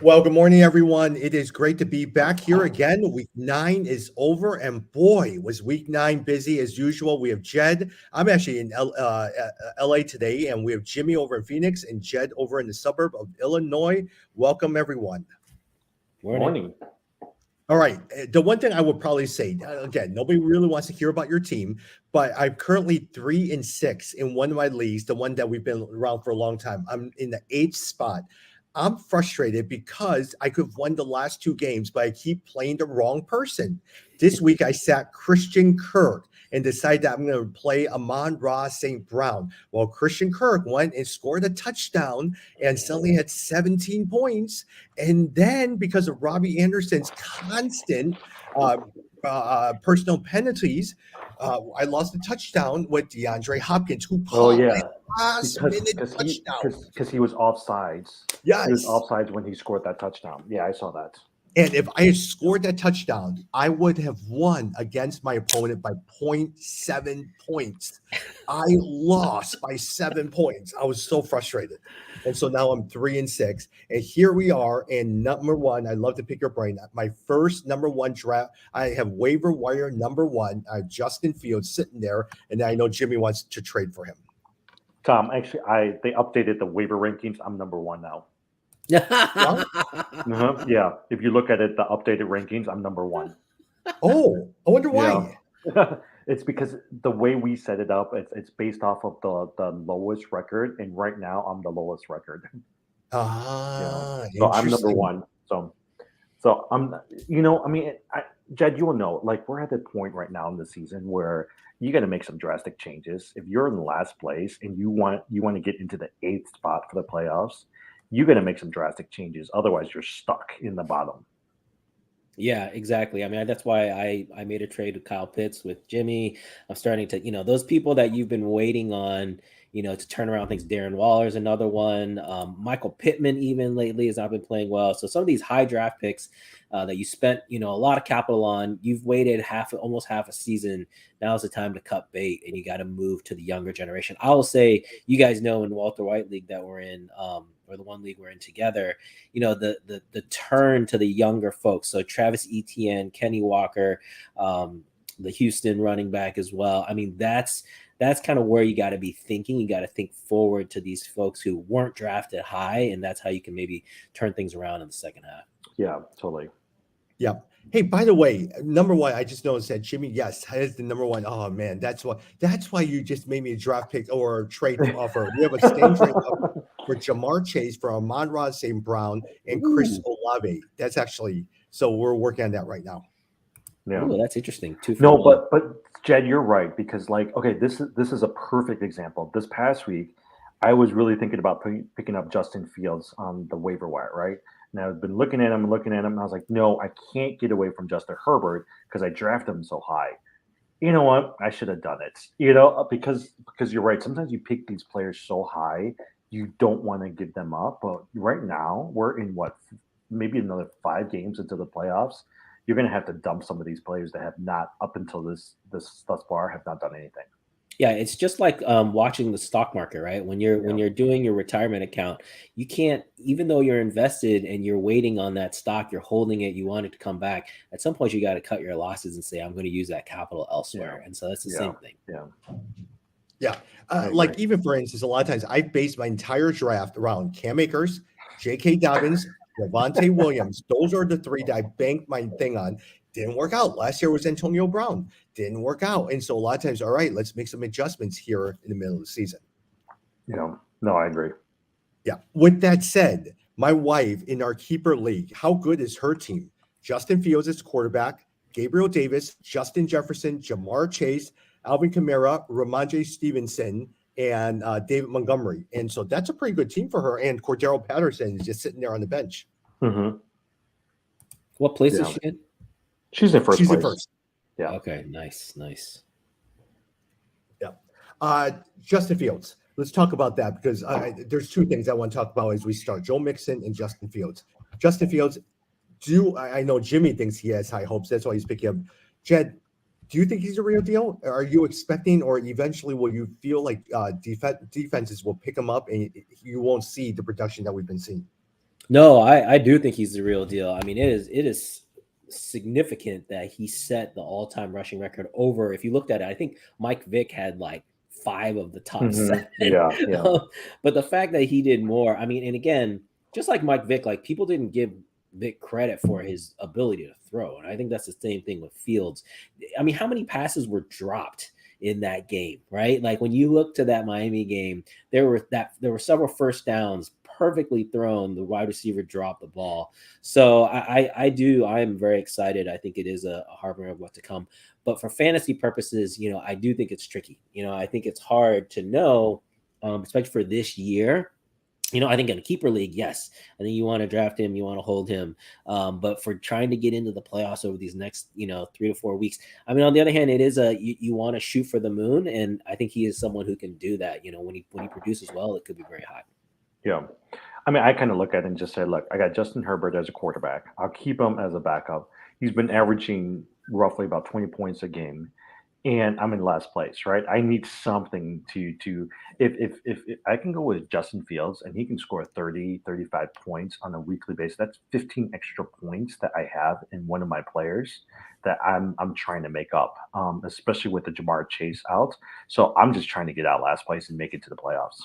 Well, good morning, everyone. It is great to be back here again. Week 9 is over, and boy, was week 9 busy as usual. We have Jed. I'm actually in LA today, and we have Jimmy over in Phoenix and Jed over in the suburb of Illinois. Welcome, everyone. Morning. All right. The one thing I would probably say again, nobody really wants to hear about your team, but I'm currently 3-6 in one of my leagues, the one that we've been around for a long time. I'm in the eighth spot. I'm frustrated because I could have won the last two games, but I keep playing the wrong person. This week I sat Christian Kirk and decided that I'm going to play Amon-Ra St. Brown. Well, Christian Kirk went and scored a touchdown and suddenly had 17 points. And then because of Robbie Anderson's constant uh, personal penalties, I lost a touchdown with DeAndre Hopkins, who Oh caught yeah, a last because minute because he touchdown. because he was offsides. He was Yes. offsides when he scored that touchdown. Yeah, I saw that. And if I had scored that touchdown, I would have won against my opponent by point 0.7 points. I lost by 7 points. I was so frustrated. And so now I'm 3-6. And here we are in number one. I love to pick your brain. My first number one draft. I have waiver wire number one. I have Justin Fields sitting there. And I know Jimmy wants to trade for him. Tom, actually, I they updated the waiver rankings. I'm number one now. Well, Yeah, if you look at it, the updated rankings, I'm number one. oh, I wonder Yeah, why. it's because the way we set it up, it's based off of the lowest record, and right now I'm the lowest record. So I'm number Interesting. one. So I mean, Jed, you will know, like we're at the point right now in the season where you got to make some drastic changes. If you're in last place and you want to get into the eighth spot for the playoffs, you got to make some drastic changes. Otherwise, you're stuck in the bottom. Yeah, exactly. I mean, that's why I made a trade with Kyle Pitts with Jimmy. I'm starting to, those people that you've been waiting on, to turn around things. Darren Waller's another one. Michael Pittman even lately has not been playing well. So some of these high draft picks that you spent, a lot of capital on, you've waited almost half a season. Now is the time to cut bait, and you got to move to the younger generation. I will say, you guys know in Walter White League that we're in, or the one league we're in together, the turn to the younger folks. So Travis Etienne, Kenny Walker, the Houston running back as well. I mean, that's kind of where you got to be thinking. You got to think forward to these folks who weren't drafted high, and that's how you can maybe turn things around in the second half. Yeah, totally. Yeah. Hey, by the way, number one, I just noticed that Jimmy, yes, has the number one. Oh man, that's why you just made me a draft pick or a trade offer. We have a stand trade offer for Jamar Chase, for Amon-Ra St. Brown, and Chris Ooh. Olave. That's actually so we're working on that right now. Yeah. Oh, that's interesting. 2 for No, 1. but Jed, you're right because like okay, this is a perfect example. This past week, I was really thinking about picking up Justin Fields on the waiver wire, right? And I've been looking at him, and I was like, no, I can't get away from Justin Herbert because I drafted him so high. You know what? I should have done it. Because you're right. Sometimes you pick these players so high, you don't want to give them up. But right now, we're in what maybe another 5 games into the playoffs. You're going to have to dump some of these players that have not up until this thus far have not done anything. Yeah, it's just like watching the stock market, right? When Yeah. you're doing your retirement account, you can't, even though you're invested and you're waiting on that stock, you're holding it, you want it to come back. At some point, you got to cut your losses and say, I'm going to use that capital Yeah. elsewhere. And so that's the Yeah. same thing. Yeah. Yeah. I Like agree. even for instance, a lot of times I base my entire draft around Cam Akers, J.K. Dobbins, Devontae Williams. Those are the three that I banked my thing on. Didn't work out. Last year was Antonio Brown. Didn't work out. And so a lot of times, all right, let's make some adjustments here in the middle of the season. Yeah. No, I agree. Yeah. With that said, my wife in our keeper league, how good is her team? Justin Fields is quarterback, Gabriel Davis, Justin Jefferson, Jamar Chase, Alvin Kamara, Ramondre Stevenson, and David Montgomery. And so that's a pretty good team for her. And Cordero Patterson is just sitting there on the bench. Hmm. What place is Yeah. she in? She's in first She's in place. first. Yeah. Okay, nice. Yeah. Justin Fields. Let's talk about that because there's two things I want to talk about as we start. Joe Mixon and Justin Fields. Justin Fields, I know Jimmy thinks he has high hopes. That's why he's picking up. Jed, do you think he's a real deal? Are you expecting, or eventually will you feel like defenses will pick him up and you won't see the production that we've been seeing? No, I do think he's the real deal. I mean, it is significant that he set the all-time rushing record over. If you looked at it, I think Mike Vick had like 5 of the top 7. Yeah, yeah, But the fact that he did more, I mean, and again, just like Mike Vick, like people didn't give Vick credit for his ability to throw, and I think that's the same thing with Fields. I mean, how many passes were dropped in that game, right? Like when you look to that Miami game, there were several first downs perfectly thrown. The wide receiver dropped the ball. So I am very excited. I think it is a harbinger of what to come. But for fantasy purposes, I do think it's tricky. I think it's hard to know, especially for this year. I think in a keeper league, yes, I think you want to draft him, you want to hold him. But for trying to get into the playoffs over these next, 3 to 4 weeks, I mean, on the other hand, it is you want to shoot for the moon, and I think he is someone who can do that. When he produces well, it could be very high. yeah. I mean, I kind of look at it and just say, look, I got Justin Herbert as a quarterback. I'll keep him as a backup. He's been averaging roughly about 20 points a game, and I'm in last place, right? I need something to if I can go with Justin Fields and he can score 30, 35 points on a weekly basis, that's 15 extra points that I have in one of my players that I'm trying to make up, especially with the Jamar Chase out. So I'm just trying to get out last place and make it to the playoffs.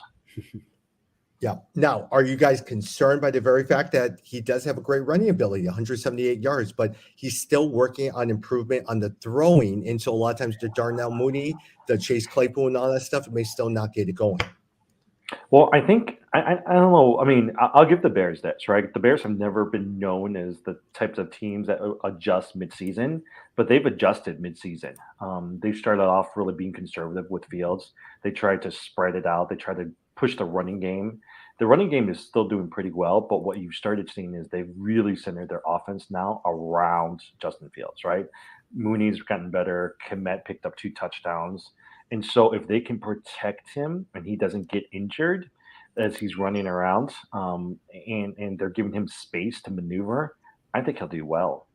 Yeah. Now, are you guys concerned by the very fact that he does have a great running ability, 178 yards, but he's still working on improvement on the throwing? And so a lot of times the Darnell Mooney, the Chase Claypool, and all that stuff may still not get it going. Well, I think I don't know. I mean, I'll give the Bears this, right? The Bears have never been known as the types of teams that adjust midseason, but they've adjusted midseason. They started off really being conservative with Fields. They tried to spread it out. They tried to push the running game. The running game is still doing pretty well, but what you've started seeing is they've really centered their offense now around Justin Fields, right? Mooney's gotten better. Komet picked up 2 touchdowns. And so if they can protect him and he doesn't get injured as he's running around, and they're giving him space to maneuver, I think he'll do well.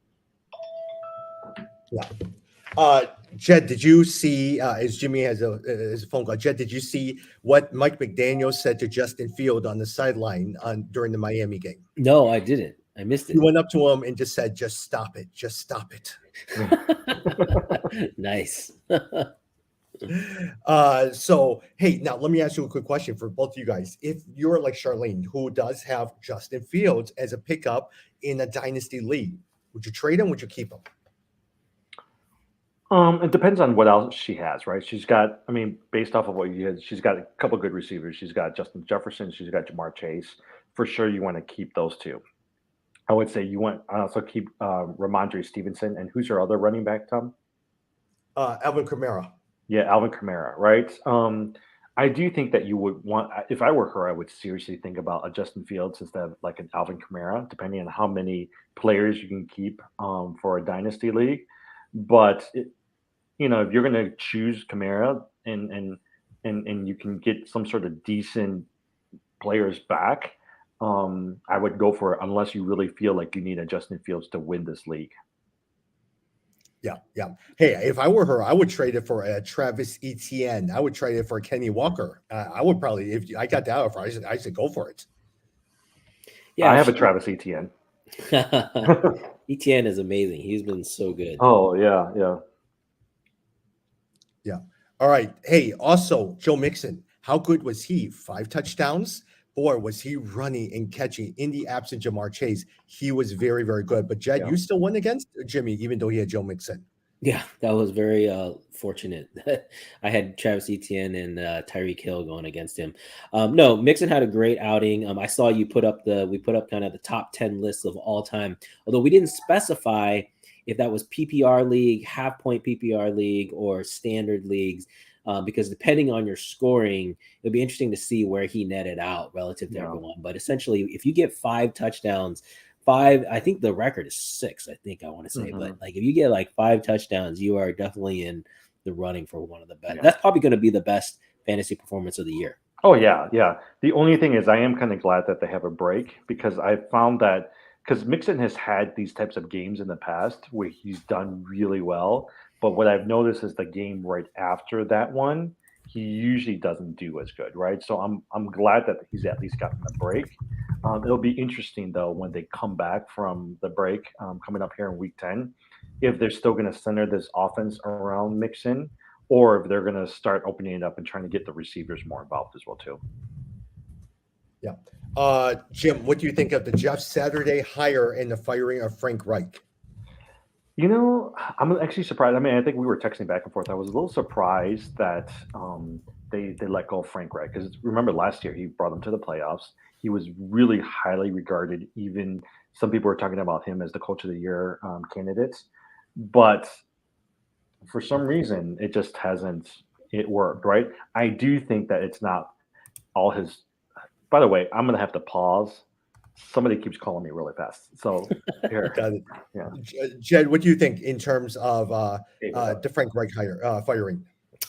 Yeah. Jed, did you see, as Jimmy has a phone call, Jed, did you see what Mike McDaniel said to Justin Field on the sideline during the Miami game? No, I didn't. I missed He it. went up to him and just said, just stop it. Just stop it. Nice. So, hey, now let me ask you a quick question for both of you guys. If you're like Charlene, who does have Justin Fields as a pickup in a dynasty league, would you trade him? Would you keep him? It depends on what else she has, right? She's got, I mean, based off of what you had, she's got a couple good receivers. She's got Justin Jefferson. She's got Jamar Chase. For sure, you want to keep those two. I would say you want I also keep Ramondre Stevenson. And who's your other running back, Tom? Alvin Kamara. Yeah, Alvin Kamara, right? I do think that you would want, if I were her, I would seriously think about a Justin Fields instead of like an Alvin Kamara, depending on how many players you can keep for a dynasty league. But if you're going to choose Kamara and you can get some sort of decent players back, I would go for it unless you really feel like you need a Justin Fields to win this league. Yeah, yeah. Hey, if I were her, I would trade it for a Travis Etienne. I would trade it for a Kenny Walker. I would probably, if I got that offer, I should go for it. Yeah, I have a Travis Etienne. Etienne is amazing. He's been so good. Oh, yeah, yeah. Yeah. All right. Hey, also, Joe Mixon, how good was he? 5 touchdowns? Boy, was he running and catching in the absence of Jamar Chase. He was very, very good. But Jed, you still won against Jimmy, even though he had Joe Mixon. Yeah, that was very fortunate. I had Travis Etienne and Tyreek Hill going against him. No, Mixon had a great outing. I saw we put up kind of the top 10 lists of all time, although we didn't specify if that was PPR league, half point PPR league, or standard leagues. Because depending on your scoring, it'll be interesting to see where he netted out relative to everyone. But essentially, if you get 5 touchdowns, I think the record is 6, I think I want to say. Mm-hmm. But like if you get like 5 touchdowns, you are definitely in the running for one of the best. Yeah. That's probably going to be the best fantasy performance of the year. Oh, yeah, yeah. The only thing is I am kind of glad that they have a break because I found that because Mixon has had these types of games in the past where he's done really well. But what I've noticed is the game right after that one, he usually doesn't do as good, right? So I'm glad that he's at least gotten a break. It'll be interesting though when they come back from the break coming up here in week 10, if they're still going to center this offense around Mixon, or if they're going to start opening it up and trying to get the receivers more involved as well too. Yeah. Jim, what do you think of the Jeff Saturday hire and the firing of Frank Reich? I'm actually surprised. I mean, I think we were texting back and forth. I was a little surprised that they let go of Frank Reich because remember last year he brought them to the playoffs. He was really highly regarded. Even some people were talking about him as the coach of the year candidate, but for some reason it just hasn't it worked. Right? I do think that it's not all his. By the way, I'm gonna have to pause. Somebody keeps calling me really fast. So here, Got it. yeah. Jed, what do you think in terms of the Frank Reich firing?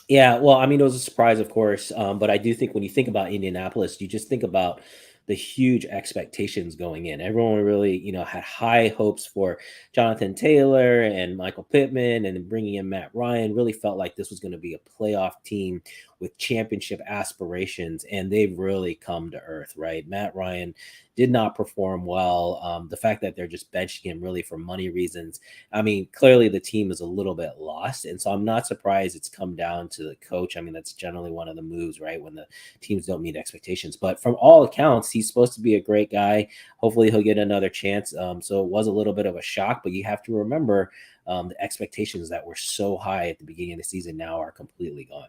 Yeah, well, I mean, it was a surprise, of course, but I do think when you think about Indianapolis, you just think about the huge expectations going in. Everyone really, had high hopes for Jonathan Taylor and Michael Pittman, and then bringing in Matt Ryan. Really felt like this was going to be a playoff team with championship aspirations, and they've really come to earth, right? Matt Ryan did not perform well. The fact that they're just benching him really for money reasons. I mean, clearly the team is a little bit lost. And so I'm not surprised it's come down to the coach. I mean, that's generally one of the moves, right? When the teams don't meet expectations. But from all accounts, he's supposed to be a great guy. Hopefully he'll get another chance. So it was a little bit of a shock, but you have to remember the expectations that were so high at the beginning of the season now are completely gone.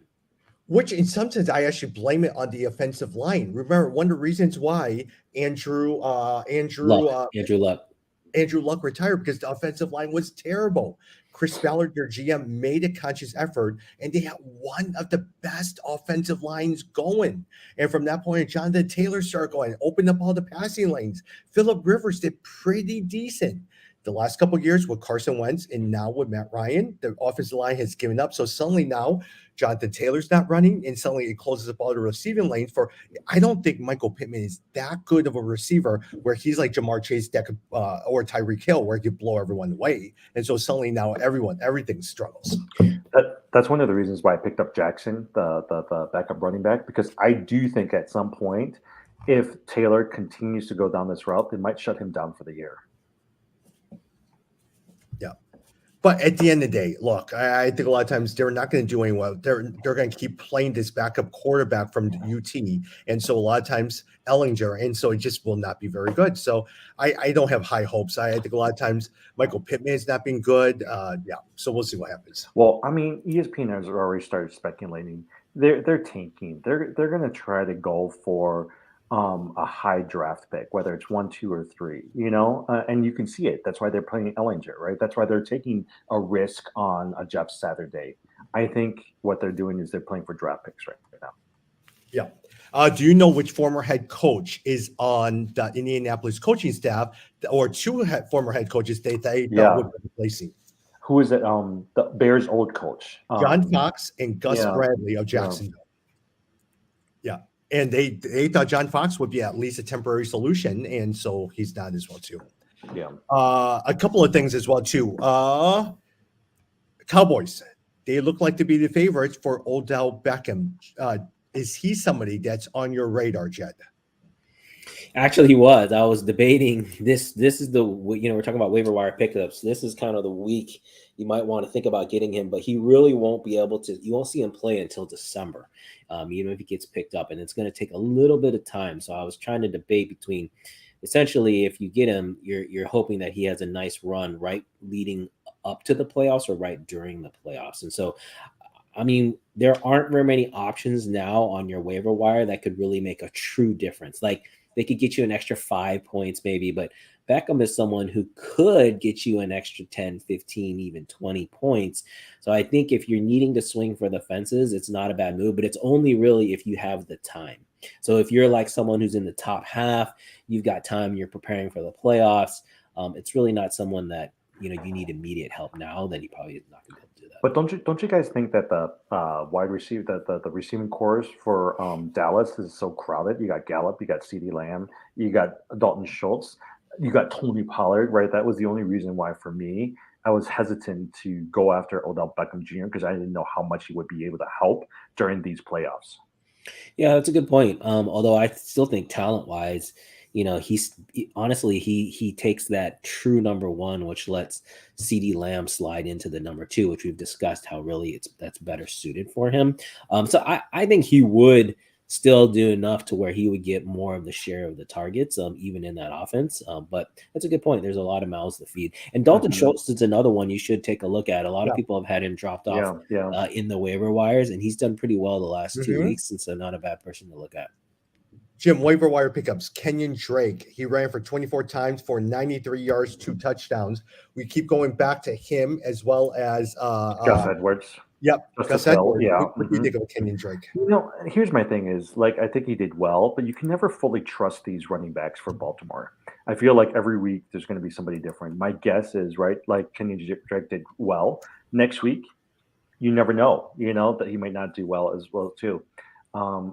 Which, in some sense, I actually blame it on the offensive line. Remember, one of the reasons why Andrew Luck retired because the offensive line was terrible. Chris Ballard, their GM, made a conscious effort, and they had one of the best offensive lines going. And from that point, Jonathan Taylor started going, opened up all the passing lanes. Phillip Rivers did pretty decent. The last couple of years with Carson Wentz and now with Matt Ryan, the offensive line has given up. So suddenly now Jonathan Taylor's not running, and suddenly it closes up all the receiving lanes for. I don't think Michael Pittman is that good of a receiver where he's like Jamar Chase that could, or Tyreek Hill where he could blow everyone away. And so suddenly now everything struggles. That's one of the reasons why I picked up Jackson, the backup running back, because I do think at some point, if Taylor continues to go down this route, they might shut him down for the year. Yeah. But at the end of the day, look, I think a lot of times they're not going to do any well. They're going to keep playing this backup quarterback from UT. And so a lot of times Ellinger, and so it just will not be very good. So I don't have high hopes. I think a lot of times Michael Pittman has not been good. So we'll see what happens. Well, I mean, ESPN has already started speculating. They're tanking. They're going to try to go for a high draft pick, whether it's 1, 2, or 3, and you can see it. That's why they're playing Ellinger, right? That's why they're taking a risk on a Jeff Saturday. I think what they're doing is they're playing for draft picks right now. Yeah. Do you know which former head would on the Indianapolis coaching staff, or two former head coaches would be replacing? Who is it? The Bears' old coach, John Fox and Gus Bradley of Jacksonville. Yeah. And they thought John Fox would be at least a temporary solution, and so he's not as well too. Yeah. A couple of things as well too. Cowboys, they look like to be the favorites for Odell Beckham. Is he somebody that's on your radar, Jed? Actually, he was. I was debating this. This is we're talking about waiver wire pickups. This is kind of the week you might want to think about getting him, but he really won't be able to. You won't see him play until December, even if he gets picked up, and it's going to take a little bit of time. So I was trying to debate between, essentially, if you get him, you're hoping that he has a nice run right leading up to the playoffs or right during the playoffs, and so. I mean, there aren't very many options now on your waiver wire that could really make a true difference. Like they could get you an extra 5 points maybe, but Beckham is someone who could get you an extra 10, 15, even 20 points. So I think if you're needing to swing for the fences, it's not a bad move, but it's only really if you have the time. So if you're like someone who's in the top half, you've got time, you're preparing for the playoffs. It's really not someone that, you need immediate help now, then you probably not going to be able to do that. But don't you guys think that the wide receiver, the receiving corps for Dallas is so crowded? You got Gallup, you got CeeDee Lamb, you got Dalton Schultz, you got Tony Pollard, right? That was the only reason why for me I was hesitant to go after Odell Beckham Jr. because I didn't know how much he would be able to help during these playoffs. Yeah, that's a good point. Although I still think talent wise, honestly he takes that true number one, which lets CD Lamb slide into the number two, which we've discussed how really that's better suited for him. So I think he would still do enough to where he would get more of the share of the targets, even in that offense. But that's a good point. There's a lot of mouths to feed. And Dalton Schultz is another one you should take a look at. A lot of people have had him dropped off in the waiver wires, and he's done pretty well the last 2 weeks, and so not a bad person to look at. Jim, waiver wire pickups. Kenyon Drake. He ran for 24 times for 93 yards, 2 touchdowns. We keep going back to him as well as Gus Edwards. Yep. Gus Edwards. Yeah. What do you think of Kenyon Drake? Here's my thing is, like, I think he did well, but you can never fully trust these running backs for Baltimore. I feel like every week there's going to be somebody different. My guess is, right, like Kenyon Drake did well. Next week, you never know, that he might not do well as well, too.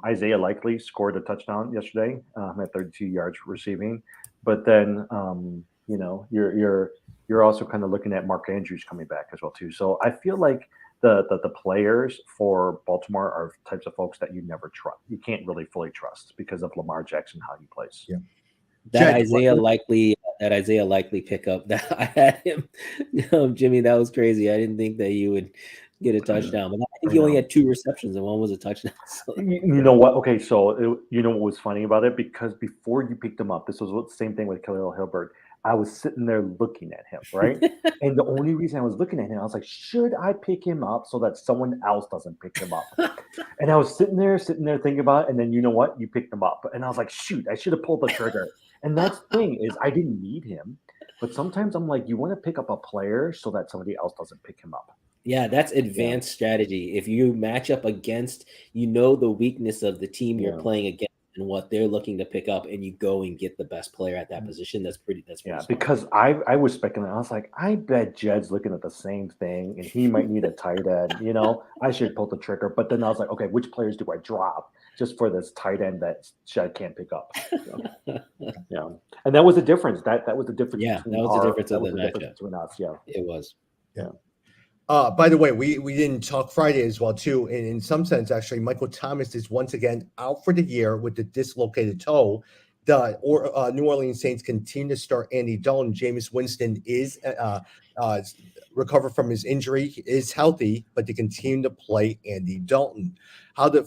Isaiah Likely scored a touchdown yesterday at 32 yards receiving, but then you're also kind of looking at Mark Andrews coming back as well too. So I feel like the players for Baltimore are types of folks that you never trust. You can't really fully trust because of Lamar Jackson, how he plays. Yeah. That Isaiah Likely pickup that I had him, Jimmy, that was crazy. I didn't think that you would get a touchdown, but I think he only had 2 receptions and one was a touchdown. So. You know what? Okay, so you know what was funny about it? Because before you picked him up, this was the same thing with Khalil Hilbert. I was sitting there looking at him, right? And the only reason I was looking at him, I was like, should I pick him up so that someone else doesn't pick him up? And I was sitting there thinking about it. And then you know what? You picked him up. And I was like, shoot, I should have pulled the trigger. And that's the thing is I didn't need him. But sometimes I'm like, you want to pick up a player so that somebody else doesn't pick him up. Yeah, that's advanced strategy. If you match up against, the weakness of the team you're playing against and what they're looking to pick up, and you go and get the best player at that position. That's pretty smart. Because I was speculating. I was like, I bet Jed's looking at the same thing, and he might need a tight end. I should pull the trigger. But then I was like, okay, which players do I drop just for this tight end that Jed can't pick up? And that was the difference. That was the difference. Yeah, that was the difference of the matchup between us. Yeah, it was. Yeah. By the way, we didn't talk Friday as well too. And in some sense, actually, Michael Thomas is once again out for the year with the dislocated toe. The New Orleans Saints continue to start Andy Dalton. Jameis Winston is recovered from his injury, is healthy, but they continue to play Andy Dalton.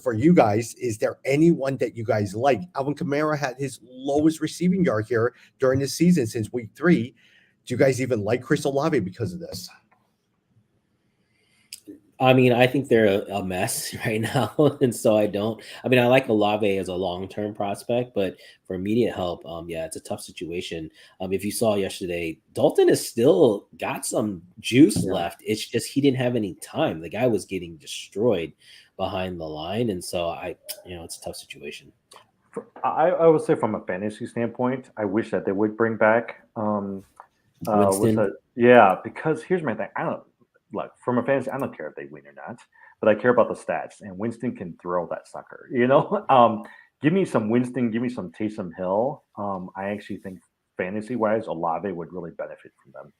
For you guys, is there anyone that you guys like? Alvin Kamara had his lowest receiving yard here during the season since week 3. Do you guys even like Chris Olave because of this? I mean, I think they're a mess right now, and so I don't. I mean, I like Olave as a long-term prospect, but for immediate help, it's a tough situation. If you saw yesterday, Dalton has still got some juice left. It's just he didn't have any time. The guy was getting destroyed behind the line, and so it's a tough situation. I would say from a fantasy standpoint, I wish that they would bring back Winston. Because here's my thing. Look, from a fantasy, I don't care if they win or not, but I care about the stats. And Winston can throw that sucker, Give me some Winston, give me some Taysom Hill. I actually think fantasy-wise, Olave would really benefit from them.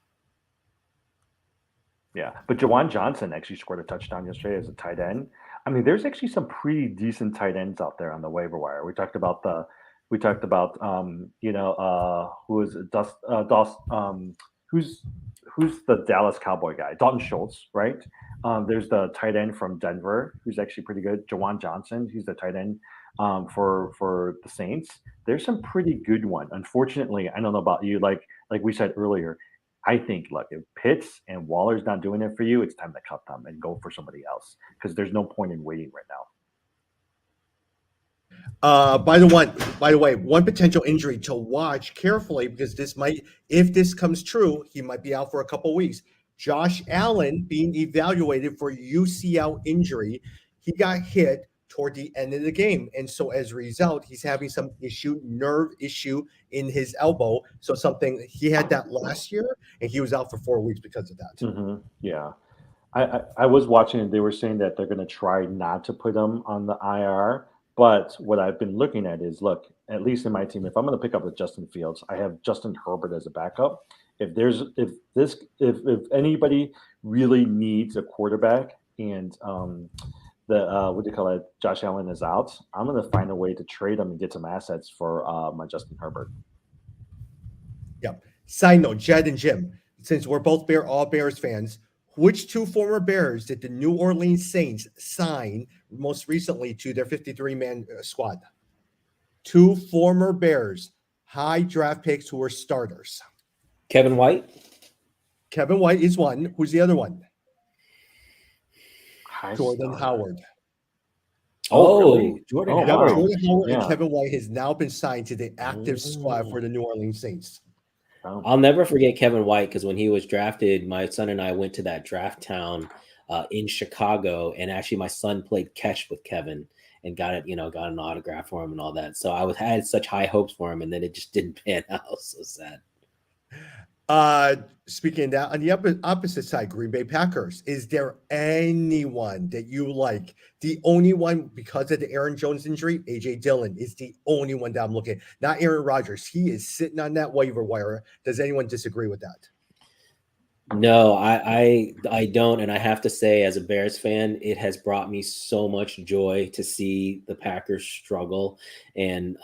Yeah, but Jawan Johnson actually scored a touchdown yesterday as a tight end. I mean, there's actually some pretty decent tight ends out there on the waiver wire. We talked about who is who's the Dallas Cowboy guy? Dalton Schultz, right? There's the tight end from Denver, who's actually pretty good. Jawan Johnson, he's the tight end for the Saints. There's some pretty good one. Unfortunately, I don't know about you. Like we said earlier, I think, look, if Pitts and Waller's not doing it for you, it's time to cut them and go for somebody else because there's no point in waiting right now. By the way, one potential injury to watch carefully because if this comes true, he might be out for a couple weeks. Josh Allen being evaluated for UCL injury. He got hit toward the end of the game. And so as a result, he's having some nerve issue in his elbow. So he had that last year and he was out for 4 weeks because of that. Mm-hmm. Yeah. I was watching and they were saying that they're going to try not to put him on the IR. But what I've been looking at is, look, at least in my team, if I'm going to pick up with Justin Fields, I have Justin Herbert as a backup. if anybody really needs a quarterback and the what do you call it, Josh Allen is out, I'm gonna find a way to trade him and get some assets for my Justin Herbert. Yep. Side note, Jed and Jim, since we're both all Bears fans, which two former Bears did the New Orleans Saints sign most recently to their 53-man squad? Two former Bears, high draft picks who were starters. Kevin White. Kevin White is one. Who's the other one? Jordan Starter. Howard. Really? Jordan Oh, Yep, Howard. wow. Jordan Howard and Yeah. Kevin White has now been signed to the active squad for the New Orleans Saints. Oh. I'll never forget Kevin White because when he was drafted, my son and I went to that draft town in Chicago, and actually my son played catch with Kevin and got an autograph for him and all that. So had such high hopes for him, and then it just didn't pan out. So sad. Speaking of that, on the opposite side, Green Bay Packers, is there anyone that you like? The only one, because of the Aaron Jones injury, AJ Dillon is the only one that I'm looking at. Not Aaron Rodgers. He is sitting on that waiver wire. Does anyone disagree with that? No, I don't, and I have to say, as a Bears fan, it has brought me so much joy to see the Packers struggle. And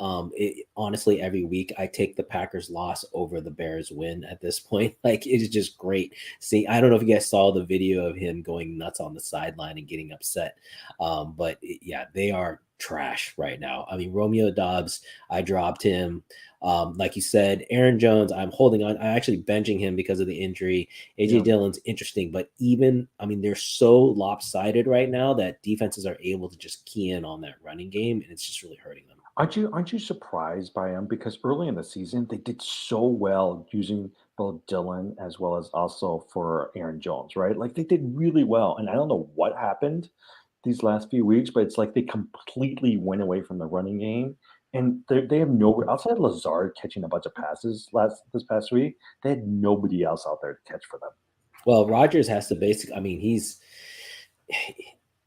honestly, every week I take the Packers loss over the Bears win at this point. Like, it is just great. See, I don't know if you guys saw the video of him going nuts on the sideline and getting upset, but yeah, they are trash right now. I mean, Romeo Dobbs, I dropped him. Like you said, Aaron Jones, I'm holding on. I'm actually benching him because of the injury. AJ Dillon's interesting, but they're so lopsided right now that defenses are able to just key in on that running game, and it's just really hurting them. Aren't you surprised by him? Because early in the season, they did so well using both Dillon as well as also for Aaron Jones, right? Like they did really well. And I don't know what happened these last few weeks, but it's like they completely went away from the running game. And they have no outside Lazard catching a bunch of passes this past week. They had nobody else out there to catch for them. Well, Rodgers has to he's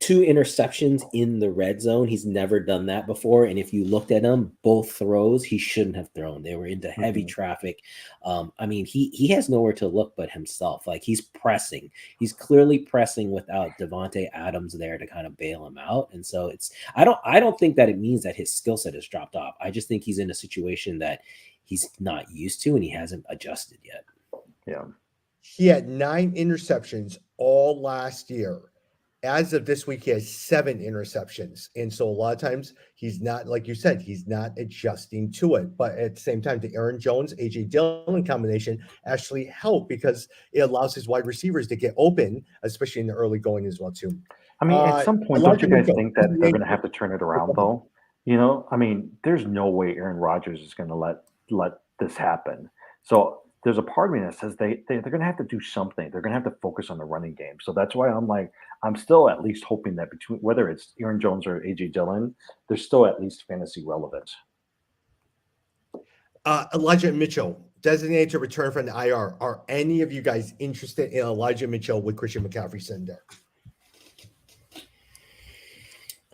2 interceptions in the red zone. He's never done that before. And if you looked at him, both throws he shouldn't have thrown. They were into heavy traffic. He has nowhere to look but himself. Like, he's pressing. He's clearly pressing without Devontae Adams there to kind of bail him out. And so I don't think that it means that his skill set has dropped off. I just think he's in a situation that he's not used to and he hasn't adjusted yet. Yeah. He had 9 interceptions all last year. As of this week, he has 7 interceptions. And so a lot of times he's not, like you said, he's not adjusting to it. But at the same time, the Aaron Jones, AJ Dillon combination actually help because it allows his wide receivers to get open, especially in the early going as well, too. I mean, at some point, don't you guys think that they're going to have to turn it around, though? You know, I mean, there's no way Aaron Rodgers is going to let this happen. So there's a part of me that says they're going to have to do something. They're going to have to focus on the running game. So that's why I'm still at least hoping that between whether it's Aaron Jones or AJ Dillon, they're still at least fantasy relevant. Elijah Mitchell, designated to return from the IR. Are any of you guys interested in Elijah Mitchell with Christian McCaffrey sitting there?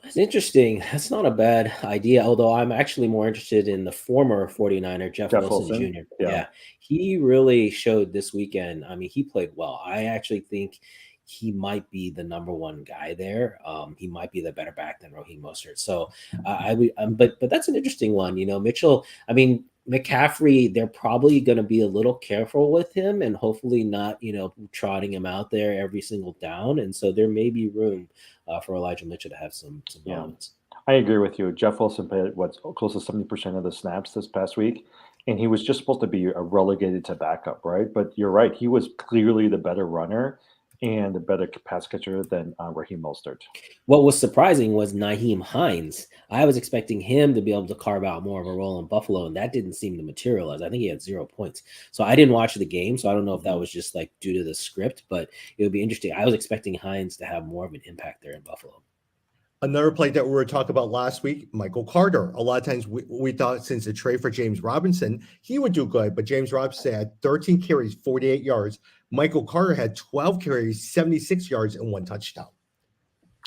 That's interesting. That's not a bad idea, although I'm actually more interested in the former 49er, Jeff Wilson Jr. Yeah, he really showed this weekend. I mean, he played well. I actually think he might be the number 1 guy there. He might be the better back than Raheem Mostert. So but that's an interesting one. You know, Mitchell, I mean, McCaffrey, they're probably going to be a little careful with him and hopefully not, trotting him out there every single down. And so there may be room for Elijah Mitchell to have some moments. I agree with you. Jeff Wilson played close to 70% of the snaps this past week, and he was just supposed to be relegated to backup, right? But you're right. He was clearly the better runner and a better pass catcher than Raheem Mostert. What was surprising was Nyheim Hines. I was expecting him to be able to carve out more of a role in Buffalo, and that didn't seem to materialize. I think he had 0 points. So I didn't watch the game, so I don't know if that was just like due to the script, but it would be interesting. I was expecting Hines to have more of an impact there in Buffalo. Another play that we were talking about last week, Michael Carter. A lot of times we thought since the trade for James Robinson, he would do good, but James Robinson had 13 carries, 48 yards. Michael Carter had 12 carries, 76 yards, and 1 touchdown.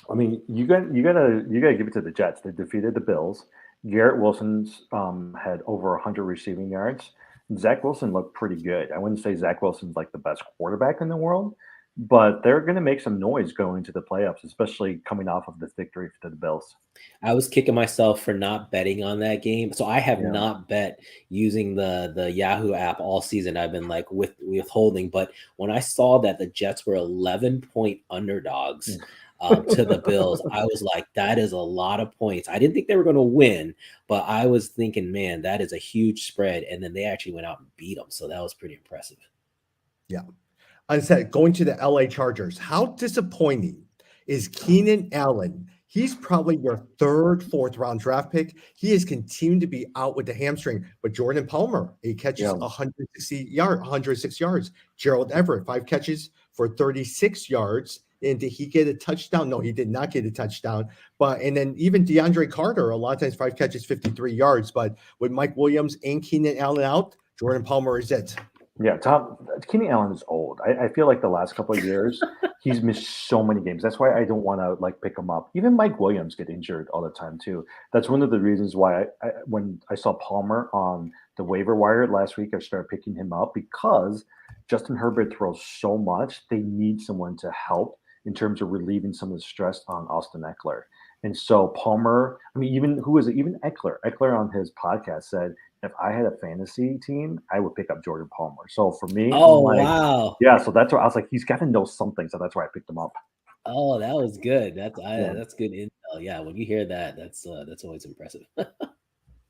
I mean, you gotta give it to the Jets. They defeated the Bills. Garrett Wilson's had over 100 receiving yards. Zach Wilson looked pretty good. I wouldn't say Zach Wilson's like the best quarterback in the world, but they're going to make some noise going into the playoffs, especially coming off of this victory for the Bills. I was kicking myself for not betting on that game. So I have Yeah. not bet using the Yahoo app all season. I've been like withholding. But when I saw that the Jets were 11-point underdogs to the Bills, I was like, that is a lot of points. I didn't think they were going to win, but I was thinking, man, that is a huge spread. And then they actually went out and beat them. So that was pretty impressive. Yeah. I said, going to the LA Chargers, how disappointing is Keenan Allen? He's probably your third, fourth round draft pick. He has continued to be out with the hamstring. But Jordan Palmer, he catches 106 yards. Gerald Everett, 5 catches for 36 yards. And did he get a touchdown? No, he did not get a touchdown. And then even DeAndre Carter, a lot of times 5 catches, 53 yards. But with Mike Williams and Keenan Allen out, Jordan Palmer is it. Yeah, Keenan Allen is old. I feel like the last couple of years he's missed so many games. That's why I don't want to like pick him up. Even Mike Williams get injured all the time too. That's one of the reasons why when I saw Palmer on the waiver wire last week, I started picking him up because Justin Herbert throws so much. They need someone to help in terms of relieving some of the stress on Austin Eckler. And so Palmer, I mean, even Eckler. Eckler on his podcast said, if I had a fantasy team, I would pick up Jordan Palmer. So for me, Wow. Yeah, so that's why I was like, he's got to know something. So that's why I picked him up. Oh, that was good. That's good intel. Yeah, when you hear that, that's always impressive.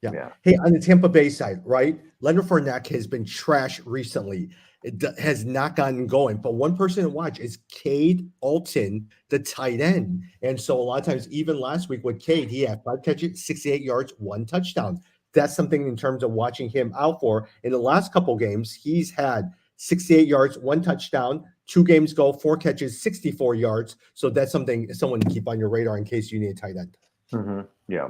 Yeah. Hey, on the Tampa Bay side, right? Leonard Fournette has been trash recently. It has not gotten going. But one person to watch is Cade Alton, the tight end. And so a lot of times, even last week with Cade, he had 5 catches, 68 yards, 1 touchdown. That's something in terms of watching him out for. In the last couple games, he's had 68 yards, 1 touchdown, 2 games go, 4 catches, 64 yards. So that's someone to keep on your radar in case you need a tight end. Mm-hmm. Yeah.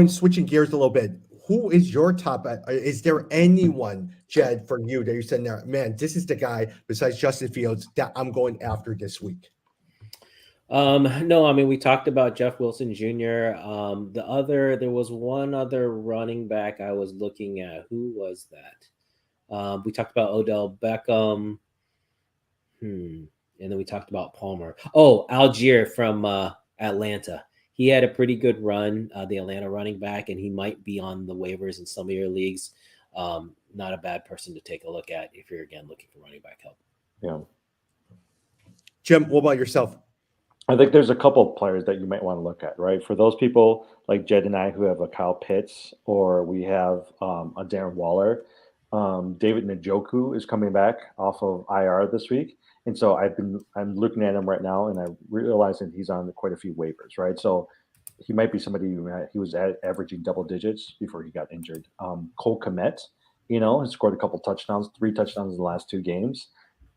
Switching gears a little bit. Who is your top? Is there anyone, Jed, for you that you're sitting there, man, this is the guy besides Justin Fields that I'm going after this week? No, I mean, we talked about Jeff Wilson Jr. There was one other running back I was looking at. Who was that? We talked about Odell Beckham. And then we talked about Palmer. Oh, Algier from Atlanta. He had a pretty good run, the Atlanta running back, and he might be on the waivers in some of your leagues. Not a bad person to take a look at if you're, again, looking for running back help. Yeah. Jim, what about yourself? I think there's a couple of players that you might want to look at, right? For those people like Jed and I who have a Kyle Pitts, or we have a Darren Waller, David Njoku is coming back off of IR this week. And so I'm looking at him right now, and I realize that he's on quite a few waivers, right? So he might be somebody he was averaging double digits before he got injured. Cole Kmet, has scored a couple touchdowns, 3 touchdowns in the last 2 games.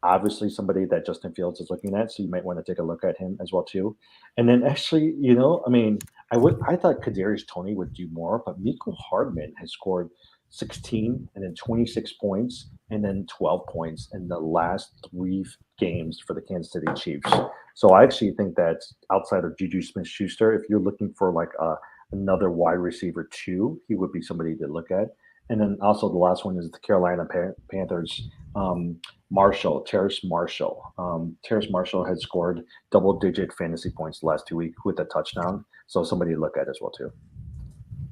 Obviously somebody that Justin Fields is looking at, so you might want to take a look at him as well too. And then actually, I thought Kadarius Toney would do more, but Mecole Hardman has scored 16 and then 26 points and then 12 points in the last 3 games for the Kansas City Chiefs. So I actually think that outside of Juju Smith-Schuster, if you're looking for like another wide receiver 2, he would be somebody to look at. And then also the last one is the Carolina Panthers, Terrace Marshall. Terrace Marshall has scored double-digit fantasy points the last 2 weeks with a touchdown. So somebody to look at as well too.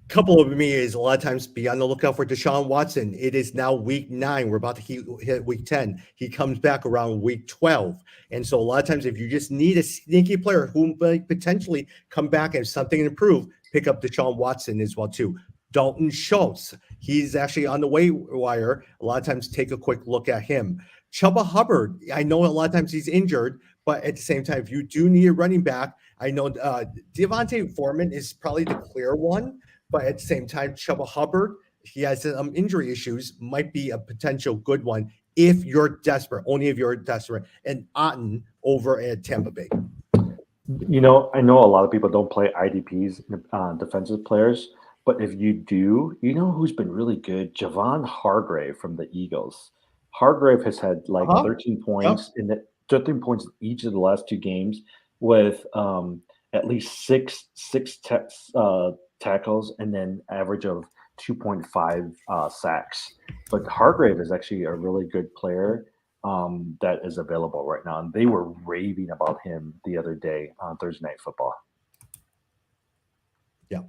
Couple of me is a lot of times be on the lookout for Deshaun Watson. It is now week 9. We're about to hit week 10. He comes back around week 12. And so a lot of times if you just need a sneaky player who might potentially come back and something improve, pick up Deshaun Watson as well too. Dalton Schultz, he's actually on the wire. A lot of times take a quick look at him. Chuba Hubbard, I know a lot of times he's injured, but at the same time, if you do need a running back, I know Devontae Foreman is probably the clear one. But at the same time, Chuba Hubbard, he has some injury issues, might be a potential good one if you're desperate, only if you're desperate. And Otten over at Tampa Bay. I know a lot of people don't play IDPs, defensive players, but if you do, who's been really good? Javon Hargrave from the Eagles. Hargrave has had 13 points in 13 points in each of the last 2 games with at least six tackles, and then average of 2.5 sacks. But Hargrave is actually a really good player that is available right now. And they were raving about him the other day on Thursday Night Football. Yeah.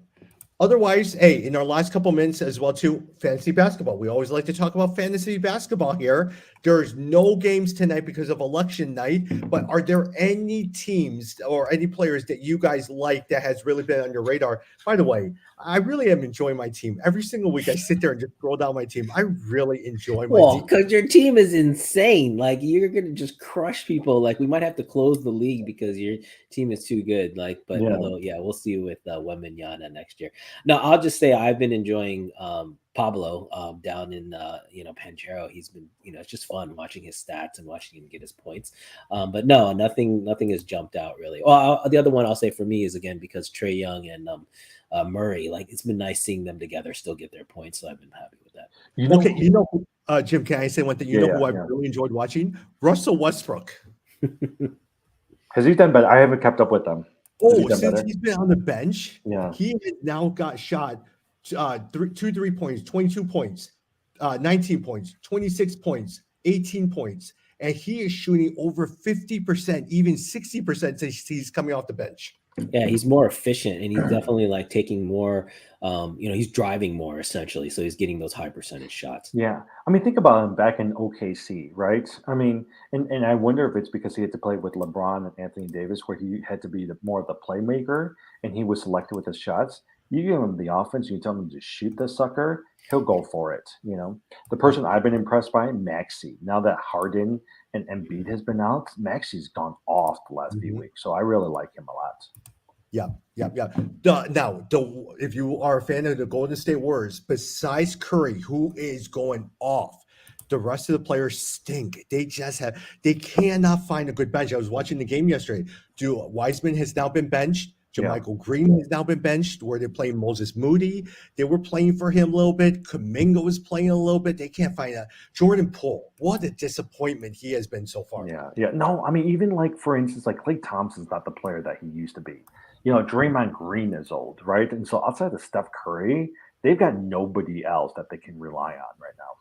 Otherwise, hey, in our last couple minutes as well, too, fantasy basketball. We always like to talk about fantasy basketball here. There's no games tonight because of election night, but are there any teams or any players that you guys like that has really been on your radar? By the way, I really am enjoying my team. Every single week I sit there and just scroll down my team. I really enjoy my Well, team. because your team is insane. Like you're gonna just crush people. Like we might have to close the league because your team is too good. Like, but although, we'll see with Wembanyama next year. No, I'll just say I've been enjoying Pablo down in Panchero. He's been, it's just fun watching his stats and watching him get his points. But no, nothing has jumped out really. Well, the other one I'll say for me is again because Trae Young and Murray, like it's been nice seeing them together still get their points. So I've been happy with that. Jim, can I say one thing? You know who I've really enjoyed watching? Russell Westbrook. Has he done better? I haven't kept up with them. Since he's been on the bench, he has now got shot 3 points, 22 points, 19 points, 26 points, 18 points, and he is shooting over 50%, even 60% since he's coming off the bench. Yeah, he's more efficient, and he's definitely like taking more. He's driving more essentially, so he's getting those high percentage shots. Yeah, I mean, think about him back in OKC, right? I mean, and I wonder if it's because he had to play with LeBron and Anthony Davis, where he had to be more of the playmaker, and he was selected with his shots. You give him the offense, you tell him to shoot the sucker, he'll go for it. The person I've been impressed by, Maxey. Now that Harden and Embiid has been out, Maxey's gone off the last few weeks, so I really like him a lot. Yeah. If you are a fan of the Golden State Warriors, besides Curry, who is going off, the rest of the players stink. They cannot find a good bench. I was watching the game yesterday. Wiseman has now been benched. JaMychal Green has now been benched, where they're playing Moses Moody. They were playing for him a little bit. Kuminga was playing a little bit. They can't find Jordan Poole. What a disappointment he has been so far. Yeah. No, I mean, even like, for instance, like Klay Thompson's not the player that he used to be. Draymond Green is old, right? And so outside of Steph Curry, they've got nobody else that they can rely on right now.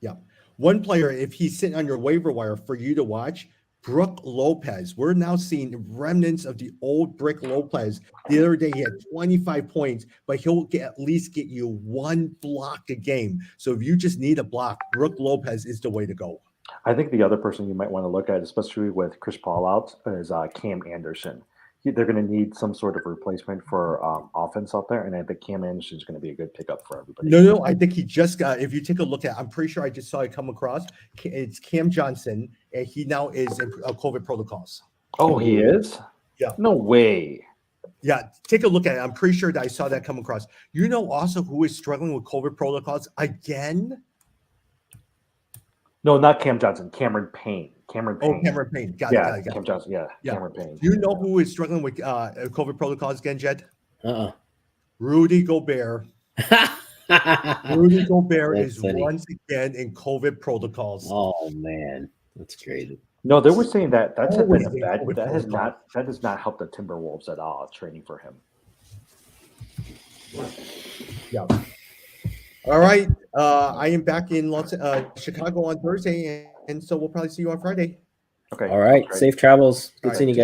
Yeah. One player, if he's sitting on your waiver wire for you to watch, Brook Lopez. We're now seeing remnants of the old Brook Lopez. The other day he had 25 points, but he'll at least get you one block a game. So if you just need a block, Brook Lopez is the way to go. I think the other person you might want to look at, especially with Chris Paul out, is Cam Anderson. They're going to need some sort of replacement for offense out there, and I think Cam Anderson is going to be a good pickup for everybody. No, I think he just got. If you take a look at, I'm pretty sure I just saw it come across. It's Cam Johnson, and he now is in COVID protocols. Oh, he is? Yeah. No way. Yeah, take a look at it. I'm pretty sure that I saw that come across. Also who is struggling with COVID protocols again? No, not Cam Johnson. Cameron Payne. Cameron Payne. Oh, Cameron Payne. Got it. Cam Johnson. Yeah. Cameron Payne. Do you know who is struggling with COVID protocols again, Jed? Rudy Gobert. Rudy Gobert is once again in COVID protocols. Oh man, that's crazy. No, they were saying that that has not helped the Timberwolves at all training for him. Yeah. All right. I am back in Chicago on Thursday, and so we'll probably see you on Friday. Okay. All right. Safe travels. Good seeing you guys.